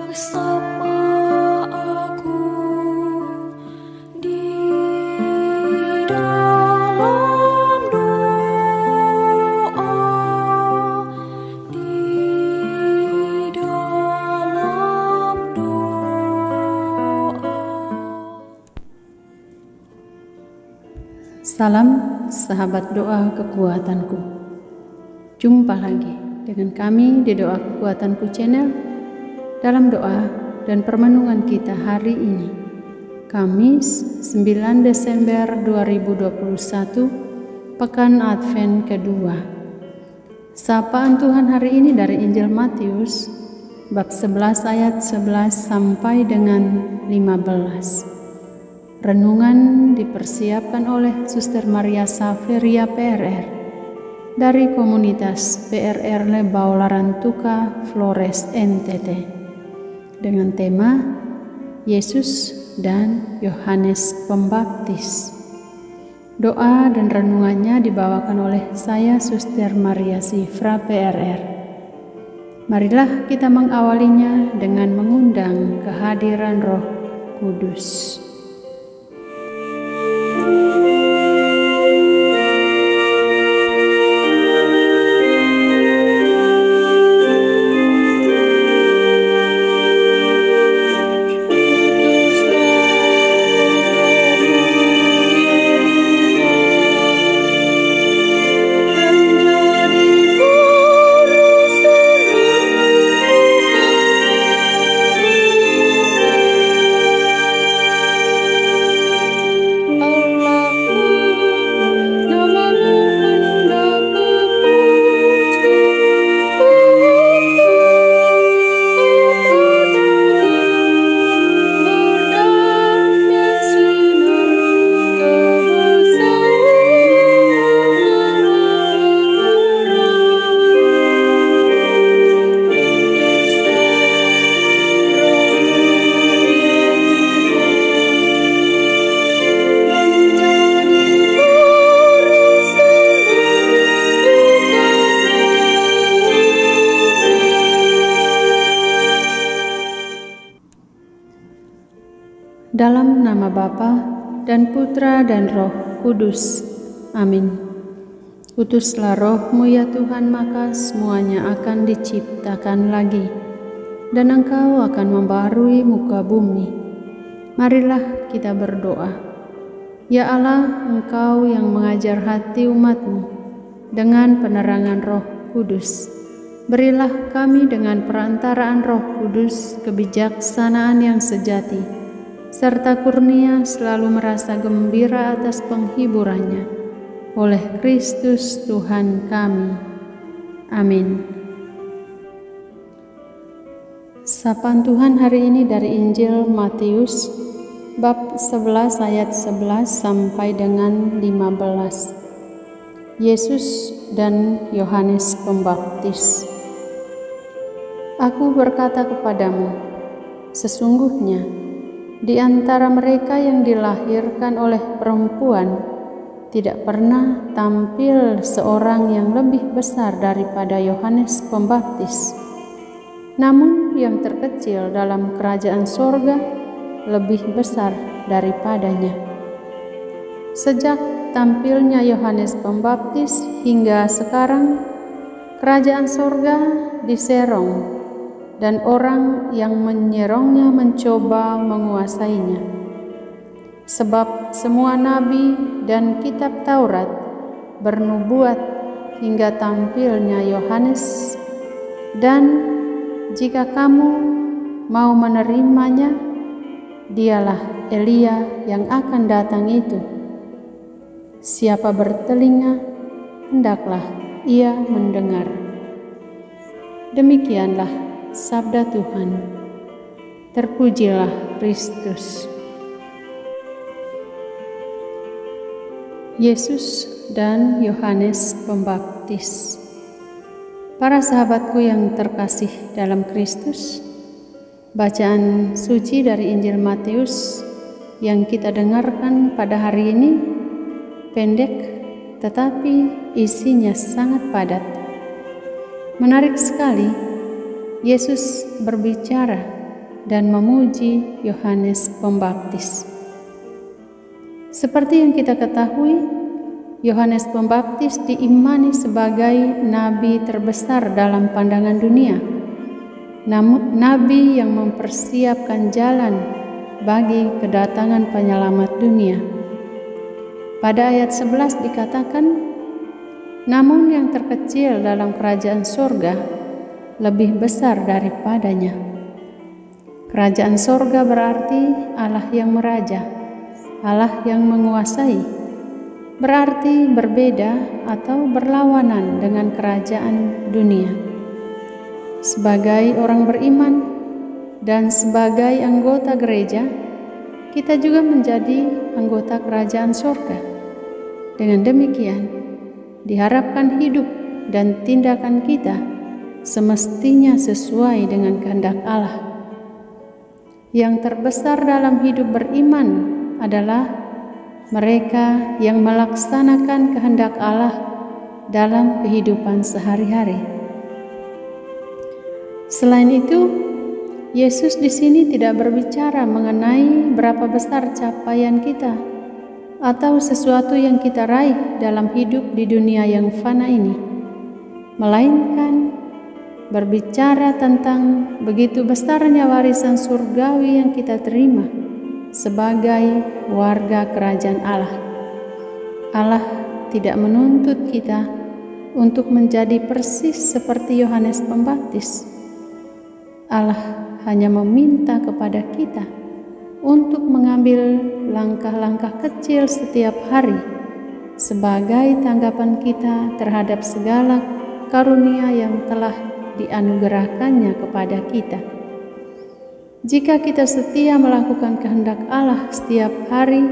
bersama aku di dalam doa, di dalam doa. Salam sahabat doa kekuatanku. Jumpa lagi dengan kami di Doa Kekuatanku Channel dalam doa dan permenungan kita hari ini, Kamis 9 Desember 2021, Pekan Advent kedua. Sapaan Tuhan hari ini dari Injil Matius bab 11 ayat 11 sampai dengan 15. Renungan dipersiapkan oleh Suster Maria Saveria PRR dari komunitas PRR Lebau Larantuka, Flores, NTT, dengan tema Yesus dan Yohanes Pembaptis. Doa dan renungannya dibawakan oleh saya, Suster Maria Sifra PRR. Marilah kita mengawalinya dengan mengundang kehadiran Roh Kudus. Dalam nama Bapa dan Putra dan Roh Kudus. Amin. Utuslah Roh-Mu ya Tuhan, maka semuanya akan diciptakan lagi, dan Engkau akan membaharui muka bumi. Marilah kita berdoa. Ya Allah, Engkau yang mengajar hati umat-Mu dengan penerangan Roh Kudus, berilah kami dengan perantaraan Roh Kudus kebijaksanaan yang sejati, serta kurnia selalu merasa gembira atas penghiburannya, oleh Kristus Tuhan kami. Amin. Sapaan Tuhan hari ini dari Injil Matius bab 11 ayat 11 sampai dengan 15. Yesus dan Yohanes Pembaptis. Aku berkata kepadamu, sesungguhnya di antara mereka yang dilahirkan oleh perempuan tidak pernah tampil seorang yang lebih besar daripada Yohanes Pembaptis. Namun yang terkecil dalam kerajaan sorga lebih besar daripadanya. Sejak tampilnya Yohanes Pembaptis hingga sekarang, kerajaan sorga diserong, dan orang yang menyerongnya mencoba menguasainya. Sebab semua nabi dan kitab Taurat bernubuat hingga tampilnya Yohanes, dan jika kamu mau menerimanya, dialah Elia yang akan datang itu. Siapa bertelinga, hendaklah ia mendengar. Demikianlah sabda Tuhan. Terpujilah Kristus. Yesus dan Yohanes Pembaptis. Para sahabatku yang terkasih dalam Kristus, bacaan suci dari Injil Matius yang kita dengarkan pada hari ini pendek tetapi isinya sangat padat. Menarik sekali, Yesus berbicara dan memuji Yohanes Pembaptis. Seperti yang kita ketahui, Yohanes Pembaptis diimani sebagai nabi terbesar dalam pandangan dunia, namun nabi yang mempersiapkan jalan bagi kedatangan penyelamat dunia. Pada ayat 11 dikatakan, namun yang terkecil dalam kerajaan surga lebih besar daripadanya. Kerajaan surga berarti Allah yang meraja, Allah yang menguasai, berarti berbeda atau berlawanan dengan kerajaan dunia. Sebagai orang beriman dan sebagai anggota gereja, kita juga menjadi anggota kerajaan surga. Dengan demikian, diharapkan hidup dan tindakan kita semestinya sesuai dengan kehendak Allah. Yang terbesar dalam hidup beriman adalah mereka yang melaksanakan kehendak Allah dalam kehidupan sehari-hari. Selain itu, Yesus di sini tidak berbicara mengenai berapa besar capaian kita atau sesuatu yang kita raih dalam hidup di dunia yang fana ini, melainkan berbicara tentang begitu besarnya warisan surgawi yang kita terima sebagai warga kerajaan Allah. Allah tidak menuntut kita untuk menjadi persis seperti Yohanes Pembaptis. Allah hanya meminta kepada kita untuk mengambil langkah-langkah kecil setiap hari sebagai tanggapan kita terhadap segala karunia yang telah dianugerahkannya kepada kita. Jika kita setia melakukan kehendak Allah setiap hari,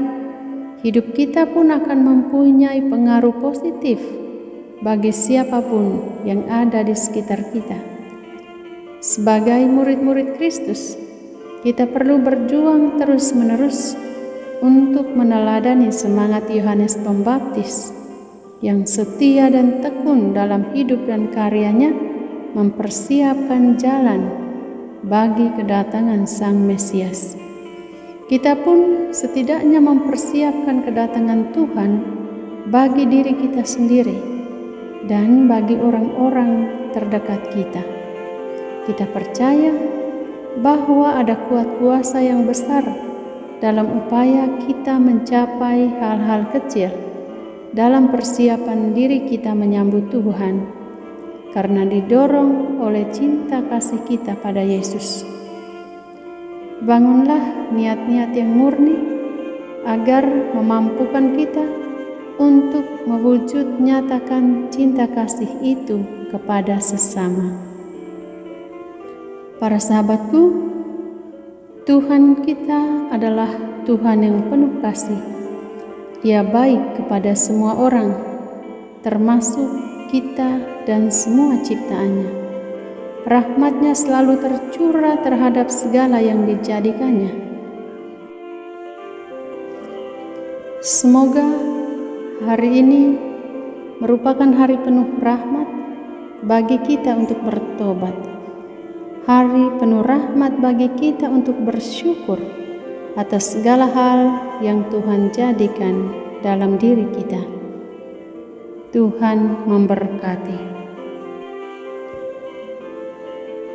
hidup kita pun akan mempunyai pengaruh positif bagi siapapun yang ada di sekitar kita. Sebagai murid-murid Kristus, kita perlu berjuang terus-menerus untuk meneladani semangat Yohanes Pembaptis yang setia dan tekun dalam hidup dan karyanya mempersiapkan jalan bagi kedatangan Sang Mesias. Kita pun setidaknya mempersiapkan kedatangan Tuhan bagi diri kita sendiri dan bagi orang-orang terdekat kita. Kita percaya bahwa ada kuat kuasa yang besar dalam upaya kita mencapai hal-hal kecil dalam persiapan diri kita menyambut Tuhan, karena didorong oleh cinta kasih kita pada Yesus. Bangunlah niat-niat yang murni agar memampukan kita untuk mewujud nyatakan cinta kasih itu kepada sesama. Para sahabatku, Tuhan kita adalah Tuhan yang penuh kasih. Dia baik kepada semua orang, termasuk kita dan semua ciptaannya. Rahmat-Nya selalu tercurah terhadap segala yang dijadikannya. Semoga hari ini merupakan hari penuh rahmat bagi kita untuk bertobat. Hari penuh rahmat bagi kita untuk bersyukur atas segala hal yang Tuhan jadikan dalam diri kita. Tuhan memberkati.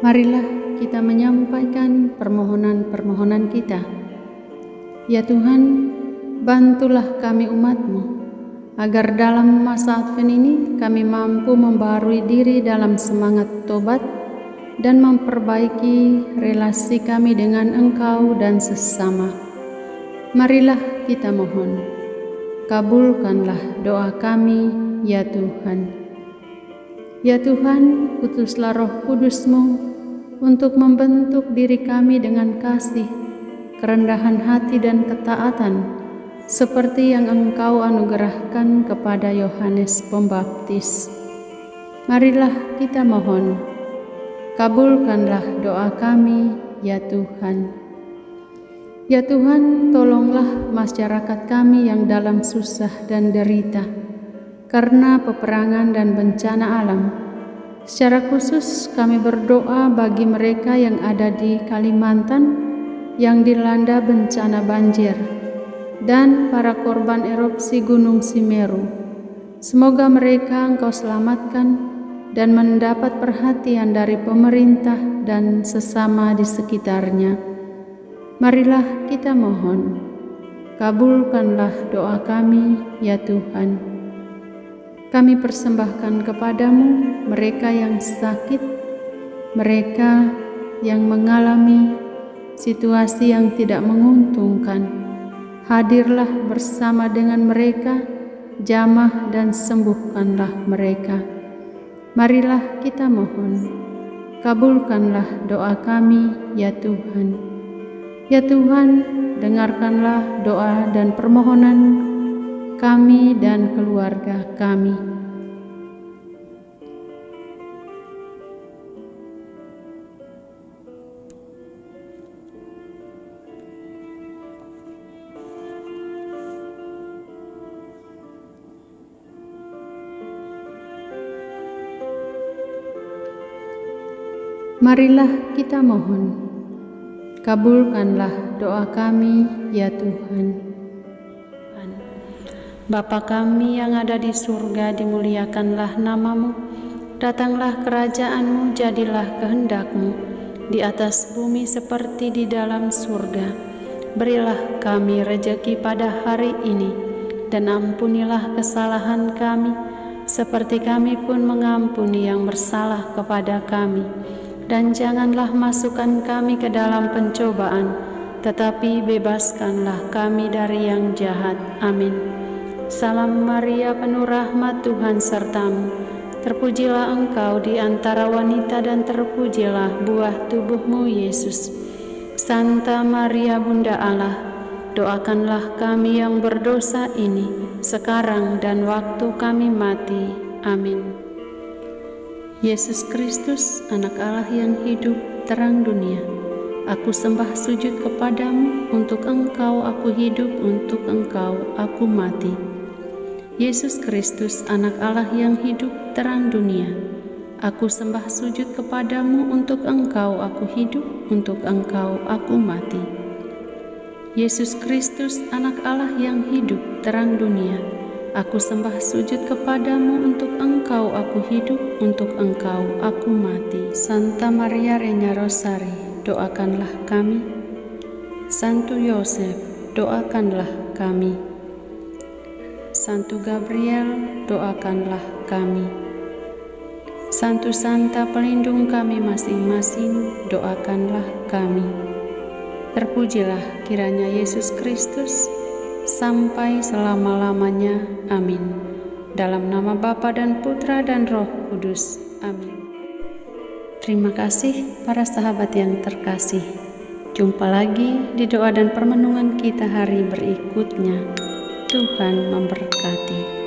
Marilah kita menyampaikan permohonan-permohonan kita. Ya Tuhan, bantulah kami umat-Mu, agar dalam masa Advent ini kami mampu membaharui diri dalam semangat tobat dan memperbaiki relasi kami dengan Engkau dan sesama. Marilah kita mohon, kabulkanlah doa kami, ya Tuhan. Ya Tuhan, utuslah Roh Kudus-Mu untuk membentuk diri kami dengan kasih, kerendahan hati dan ketaatan, seperti yang Engkau anugerahkan kepada Yohanes Pembaptis. Marilah kita mohon, kabulkanlah doa kami, ya Tuhan. Ya Tuhan, tolonglah masyarakat kami yang dalam susah dan derita karena peperangan dan bencana alam. Secara khusus kami berdoa bagi mereka yang ada di Kalimantan yang dilanda bencana banjir dan para korban erupsi Gunung Semeru. Semoga mereka Engkau selamatkan dan mendapat perhatian dari pemerintah dan sesama di sekitarnya. Marilah kita mohon, kabulkanlah doa kami, ya Tuhan. Kami persembahkan kepadamu mereka yang sakit, mereka yang mengalami situasi yang tidak menguntungkan. Hadirlah bersama dengan mereka, jamah dan sembuhkanlah mereka. Marilah kita mohon, kabulkanlah doa kami, ya Tuhan. Ya Tuhan, dengarkanlah doa dan permohonan kami dan keluarga kami. Marilah kita mohon, kabulkanlah doa kami, ya Tuhan. Bapa kami yang ada di surga, dimuliakanlah namamu, datanglah kerajaan-Mu, jadilah kehendak-Mu di atas bumi seperti di dalam surga. Berilah kami rejeki pada hari ini, dan ampunilah kesalahan kami, seperti kami pun mengampuni yang bersalah kepada kami. Dan janganlah masukkan kami ke dalam pencobaan, tetapi bebaskanlah kami dari yang jahat. Amin. Salam Maria, penuh rahmat, Tuhan sertamu. Terpujilah engkau di antara wanita dan terpujilah buah tubuhmu, Yesus. Santa Maria, Bunda Allah, doakanlah kami yang berdosa ini, sekarang dan waktu kami mati. Amin. Yesus Kristus, Anak Allah yang hidup, terang dunia, aku sembah sujud kepadamu, untuk Engkau aku hidup, untuk Engkau aku mati. Yesus Kristus, Anak Allah yang hidup, terang dunia, aku sembah sujud kepadamu, untuk Engkau aku hidup, untuk Engkau aku mati. Yesus Kristus, Anak Allah yang hidup, terang dunia, aku sembah sujud kepadamu, untuk Engkau aku hidup, untuk Engkau aku mati. Santa Maria Reina Rosari, doakanlah kami. Santo Yosef, doakanlah kami. Santo Gabriel, doakanlah kami. Santo Santa pelindung kami masing-masing, doakanlah kami. Terpujilah kiranya Yesus Kristus sampai selama-lamanya. Amin. Dalam nama Bapa dan Putra dan Roh Kudus. Amin. Terima kasih para sahabat yang terkasih. Jumpa lagi di doa dan permenungan kita hari berikutnya. Tuhan memberkati.